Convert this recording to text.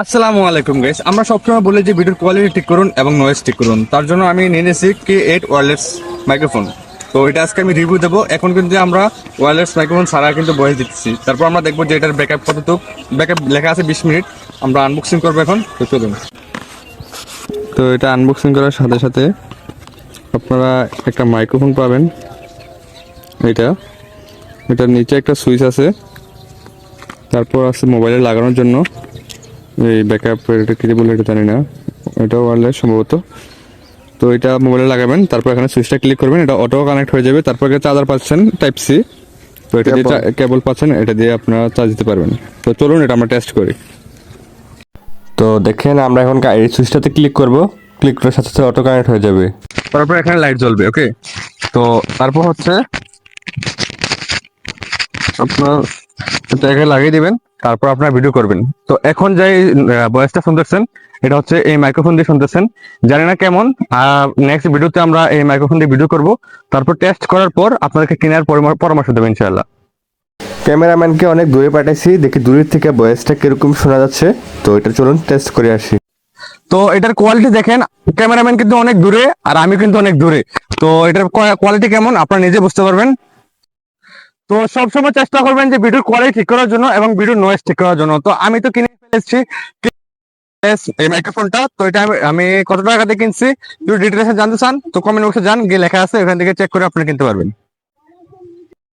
আসসালামু আলাইকুম গাইস, আমরা সবসময় বলি যে ভিডিওর কোয়ালিটি ঠিক করুন এবং নয়েজ ঠিক করুন। তার জন্য আমি নিয়ে নিয়েছি K8 ওয়্যারলেস মাইক্রোফোন। তো এটা আজকে আমি রিভিউ দেবো। এখন কিন্তু আমরা ওয়্যারলেস মাইক্রোফোন ছাড়া কিন্তু ভয়েস দিচ্ছি। তারপর আমরা দেখবো যে এটার ব্যাকআপ কতটুকু। ব্যাকআপ লেখা আছে 20 মিনিট। আমরা আনবক্সিং করবো এখন, তো চলুন। তো এটা আনবক্সিং করার সাথে সাথে আপনারা একটা মাইক্রোফোন পাবেন। এটার নিচে একটা সুইচ আছে, তারপর আছে মোবাইলে লাগানোর জন্য এই ব্যাকআপ। এটা কি বলে এটা জানি না, এটা ওয়্যারলেস সম্ভবত। তো এটা মোবাইলে লাগাবেন, তারপর এখানে সুইচটা ক্লিক করবেন, এটা অটো কানেক্ট হয়ে যাবে। তারপর চার্জার পাচ্ছেন টাইপ সি, তো এটা দিয়ে কেবল পাচ্ছেন, এটা দিয়ে আপনারা চার্জ দিতে পারবেন। তো চলুন এটা আমরা টেস্ট করি। তো দেখেন আমরা এখন এই সুইচটাতে ক্লিক করব, ক্লিক করার সাথে সাথে অটো কানেক্ট হয়ে যাবে। তারপর এখানে লাইট জ্বলবে। ওকে, তো তারপর হচ্ছে আপনার এটা এখানে লাগিয়ে দিবেন, তারপর আপনার ভিডিও করবেন। তো এখন যে ভয়েসটা শুনতেছেন এটা হচ্ছে এই মাইক্রোফোন দিয়ে শুনতেছেন। জানি না কেমন, নেক্সট ভিডিওতে আমরা এই মাইক্রোফোন দিয়ে ভিডিও করব। তারপর টেস্ট করার পর আপনাদেরকে কেনার পরামর্শ দেবেন ইনশাআল্লাহ। ক্যামেরাম্যানকে অনেক দূরে পাঠাইছি, দেখি দূরের থেকে ভয়েসটা কিরকম শোনা যাচ্ছে। তো এটা চলুন টেস্ট করে আসি। তো এটার কোয়ালিটি দেখেন, ক্যামেরাম্যান কিন্তু অনেক দূরে আর আমি কিন্তু অনেক দূরে। তো এটার কোয়ালিটি কেমন আপনারা নিজে বুঝতে পারবেন। তো সবসময় চেষ্টা করবেন যে ভিডিওর কোয়ালিটি ঠিক করার জন্য এবং ভিডিওর নয়েজ ঠিক করার জন্য। তো আমি তো কিনে ফেলেছি এই মাইক্রোফোনটা। তো এটা আমি কত টাকা দিয়ে কিনছি, একটু ডিটেলসে জানতে চান তো কমেন্ট বক্সে যান, গিয়ে লেখা আছে, ওখান থেকে চেক করে আপনি কিনতে পারবেন।